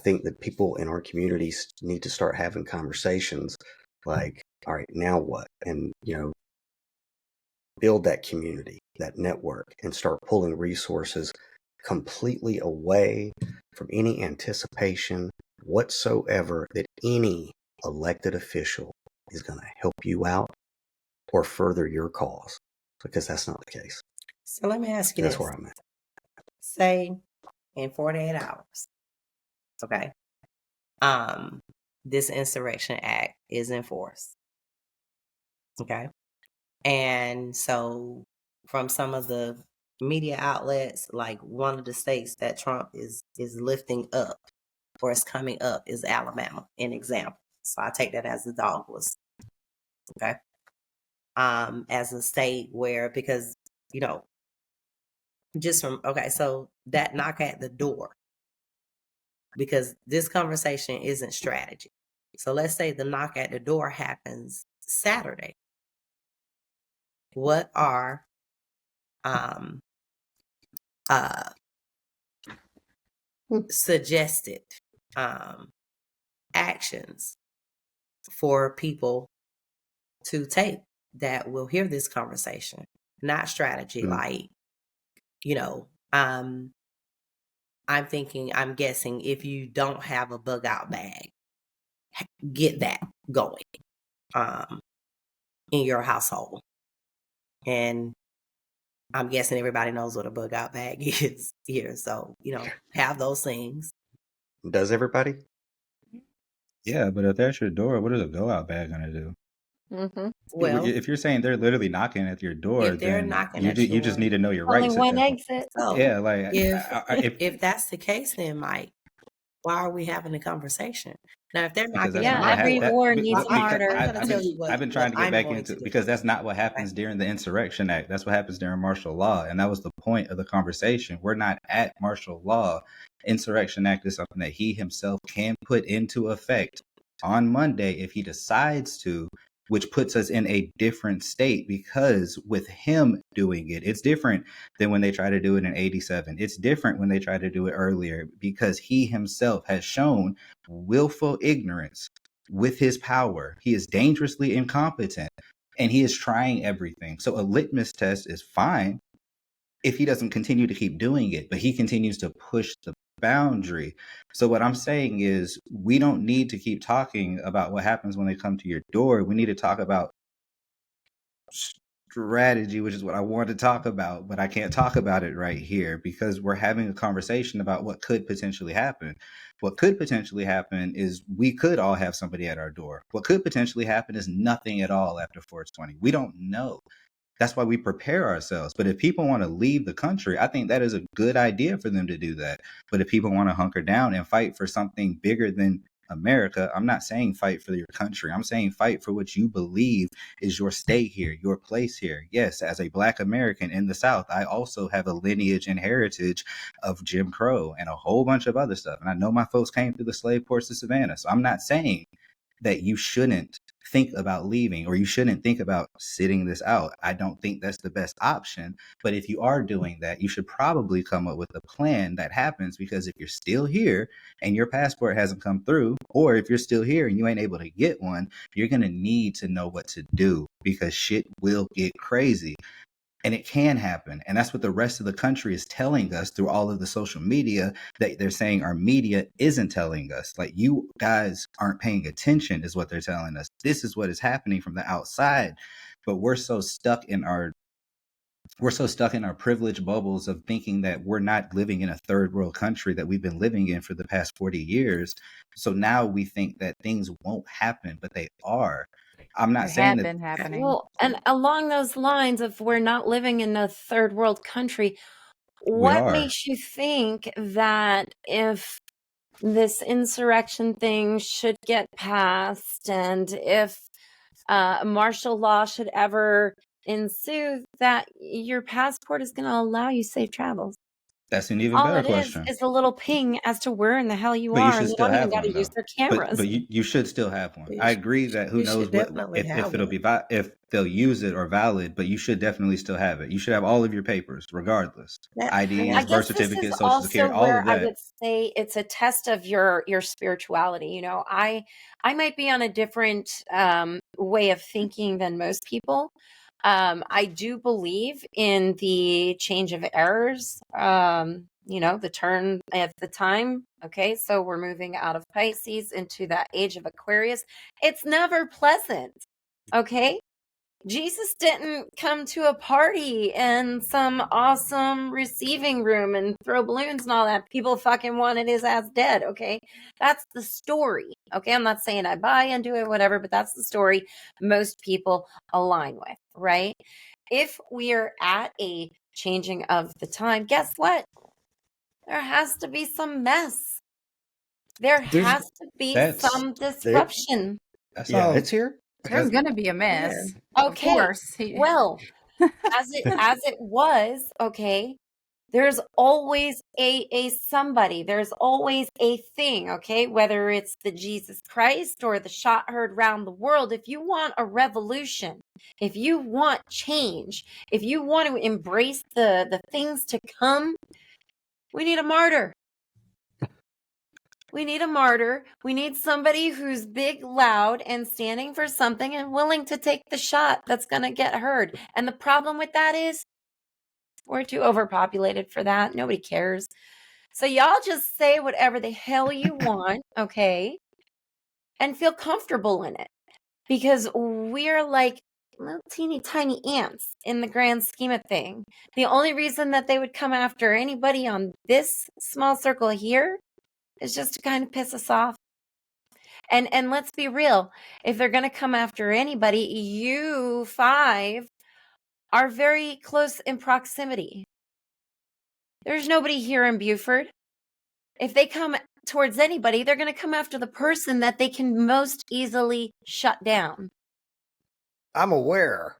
think that people in our communities need to start having conversations like, all right, now what? And, build that community, that network, and start pulling resources completely away from any anticipation whatsoever that any elected official is going to help you out or further your cause, because that's not the case. So let me ask you That's this. where I'm at. Say in 48 hours, okay, this Insurrection Act is in force, okay? And so from some of the media outlets, like one of the states that Trump is lifting up or is coming up is Alabama, an example. So I take that as the dog was, okay? As a state where, because, just from, okay, so that knock at the door, because this conversation isn't strategy. So let's say the knock at the door happens Saturday. What are suggested actions for people to take that will hear this conversation? Not strategy, like, I'm guessing if you don't have a bug out bag, get that going in your household. And I'm guessing everybody knows what a bug out bag is here. So, have those things. Does everybody? Yeah, but if that's your door, what is a go out bag gonna do? Mm-hmm. Well, if you're saying they're literally knocking at your door, if they're then knocking you, at you just your- need to know your Only rights. one exit. So Yeah, like if that's the case, then Mike, why are we having a conversation? Now, if they're because knocking that's at not Yeah, what every happened. war needs I'm martyrs. gonna tell you I've been trying to get I'm back going into to do. because that's not what happens during the Insurrection Act. That's what happens during martial law, and that was the point of the conversation. We're not at martial law. Insurrection Act is something that he himself can put into effect on Monday if he decides to, which puts us in a different state, because with him doing it, it's different than when they try to do it in 87. It's different when they try to do it earlier, because he himself has shown willful ignorance with his power. He is dangerously incompetent, and he is trying everything. So a litmus test is fine if he doesn't continue to keep doing it, but he continues to push the boundary. So what I'm saying is, we don't need to keep talking about what happens when they come to your door. We need to talk about strategy, which is what I want to talk about, but I can't talk about it right here because we're having a conversation about what could potentially happen. What could potentially happen is we could all have somebody at our door. What could potentially happen is nothing at all after 420. We don't know. That's why we prepare ourselves. But if people want to leave the country, I think that is a good idea for them to do that. But if people want to hunker down and fight for something bigger than America, I'm not saying fight for your country. I'm saying fight for what you believe is your stay here, your place here. Yes, as a Black American in the South, I also have a lineage and heritage of Jim Crow and a whole bunch of other stuff. And I know my folks came through the slave ports of Savannah. So I'm not saying that you shouldn't think about leaving or you shouldn't think about sitting this out. I don't think that's the best option. But if you are doing that, you should probably come up with a plan that happens, because if you're still here and your passport hasn't come through, or if you're still here and you ain't able to get one, you're going to need to know what to do, because shit will get crazy. And it can happen. And that's what the rest of the country is telling us through all of the social media, that they're saying our media isn't telling us. Like, you guys aren't paying attention is what they're telling us. This is what is happening from the outside. But we're so stuck in our privileged bubbles of thinking that we're not living in a third world country that we've been living in for the past 40 years. So now we think that things won't happen, but they are. I'm not They saying have that. been happening. Well, and along those lines of we're not living in a third world country, what are. makes you think that if this insurrection thing should get passed and if martial law should ever ensue, that your passport is going to allow you safe travels? That's an even All better it question. is a little ping as to where in the hell you But you are, and should you still don't even have got to one use though. their But cameras. you should still have one. You I sh- agree that who you knows should what definitely have if it'll one. be if they'll use it or valid, but you should definitely still have it. You should have all of your papers, regardless. I IDs, birth guess this is certificates, social also security, all where of I that. would say it's a test of your spirituality. You know, I might be on a different way of thinking than most people. I do believe in the change of errors. You know, the turn at the time. Okay, so we're moving out of Pisces into that age of Aquarius. It's never pleasant. Okay, Jesus didn't come to a party in some awesome receiving room and throw balloons and all that. People fucking wanted his ass dead, okay? That's the story, okay? I'm not saying I buy into it, whatever, but that's the story most people align with, right? If we are at a changing of the time, guess what? There has to be some mess. There There's has to be That's some there, disruption. that's yeah, all. it's here. There's That, gonna be a mess, Yeah. of Okay, course. well, as it was, okay, there's always a somebody, there's always a thing, okay, whether it's the Jesus Christ or the shot heard round the world. If you want a revolution, if you want change, if you want to embrace the things to come, we need a martyr. We need a martyr. We need somebody who's big, loud, and standing for something and willing to take the shot that's going to get heard. And the problem with that is we're too overpopulated for that. Nobody cares. So y'all just say whatever the hell you want, okay? And feel comfortable in it. Because we're like little teeny tiny ants in the grand scheme of thing. The only reason that they would come after anybody on this small circle here is just to kind of piss us off. And let's be real, if they're going to come after anybody, you five are very close in proximity. There's nobody here in Beaufort. If they come towards anybody, they're going to come after the person that they can most easily shut down. I'm aware.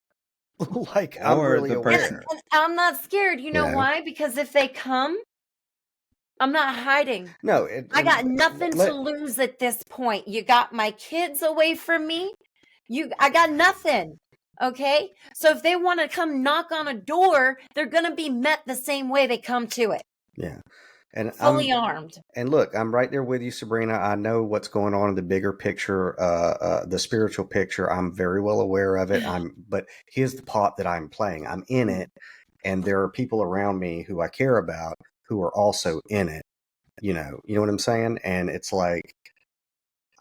Like, I'm or really the aware. person. And I'm not scared. You know Yeah. why? Because if they come, I'm not hiding. No, I got nothing to lose at this point. You got my kids away from me. I got nothing. Okay? So if they want to come knock on a door, they're going to be met the same way they come to it. Yeah. And Fully armed. And look, I'm right there with you, Sabrina. I know what's going on in the bigger picture, the spiritual picture. I'm very well aware of it. But here's the part that I'm playing. I'm in it, and there are people around me who I care about who are also in it. You know what I'm saying? And it's like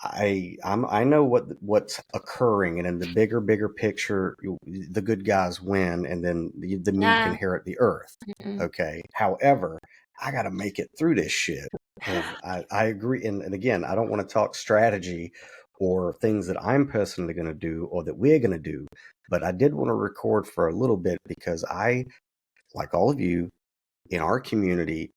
I know what's occurring, and in the bigger picture, the good guys win, and then the meek inherit the earth. Okay. However, I got to make it through this shit. And I agree. And again, I don't want to talk strategy or things that I'm personally going to do or that we're going to do, but I did want to record for a little bit because I, like all of you in our community,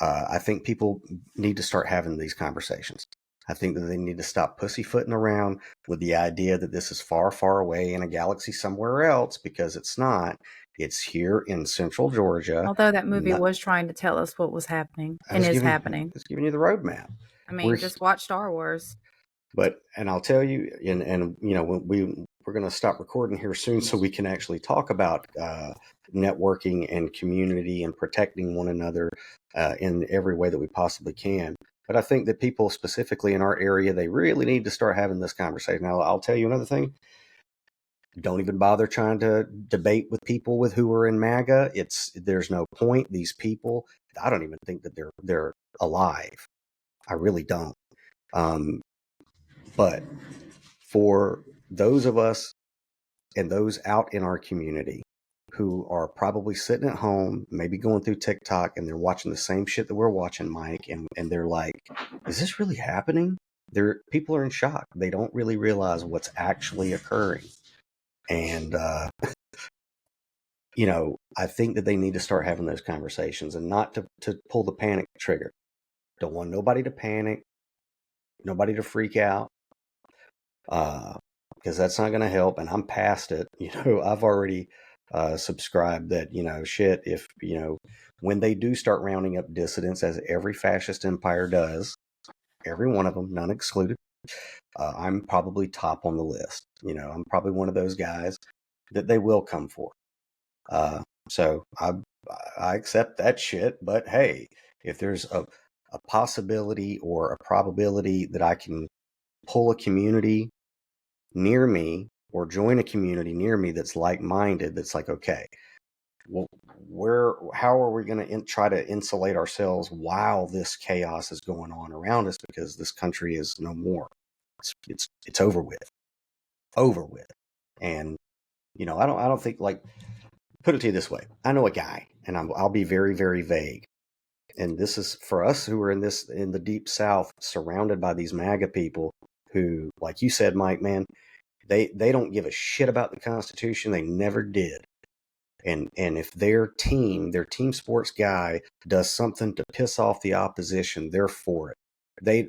I think people need to start having these conversations. I think that they need to stop pussyfooting around with the idea that this is far, far away in a galaxy somewhere else, because it's not. It's here in central Georgia. Although that movie was trying to tell us what was happening and is happening. It's giving you the roadmap. I mean, just watch Star Wars. And I'll tell you, and you know, we're going to stop recording here soon so we can actually talk about networking and community and protecting one another in every way that we possibly can. But I think that people specifically in our area, they really need to start having this conversation. Now, I'll tell you another thing. Don't even bother trying to debate with people who are in MAGA. There's no point. These people, I don't even think that they're alive. I really don't. But for those of us and those out in our community who are probably sitting at home, maybe going through TikTok, and they're watching the same shit that we're watching, Mike, and they're like, is this really happening? People are in shock. They don't really realize what's actually occurring. And, you know, I think that they need to start having those conversations and not to pull the panic trigger. Don't want nobody to panic, nobody to freak out. Because that's not going to help, and I'm past it. You know, I've already subscribe that, shit, if, when they do start rounding up dissidents, as every fascist empire does, every one of them, none excluded, I'm probably top on the list. I'm probably one of those guys that they will come for. So I accept that shit. But hey, if there's a possibility or a probability that I can pull a community near me or join a community near me that's like-minded, that's like, okay, well, how are we going to try to insulate ourselves while this chaos is going on around us, because this country is no more. It's over with. And I don't think, like, put it to you this way. I know a guy, and I'll be very, very vague. And this is for us who are in the deep South, surrounded by these MAGA people who, like you said, Mike, man, they don't give a shit about the Constitution. They never did. And if their team sports guy does something to piss off the opposition, they're for it.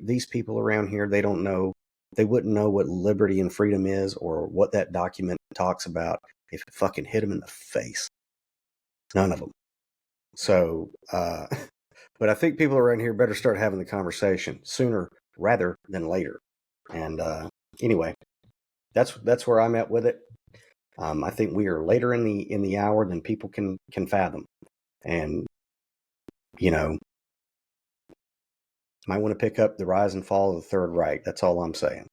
These people around here, they don't know. They wouldn't know what liberty and freedom is, or what that document talks about, if it fucking hit them in the face. None of them. So, but I think people around here better start having the conversation sooner rather than later. And anyway, that's where I'm at with it. I think we are later in the hour than people can fathom, and might want to pick up the rise and fall of the Third Reich. That's all I'm saying.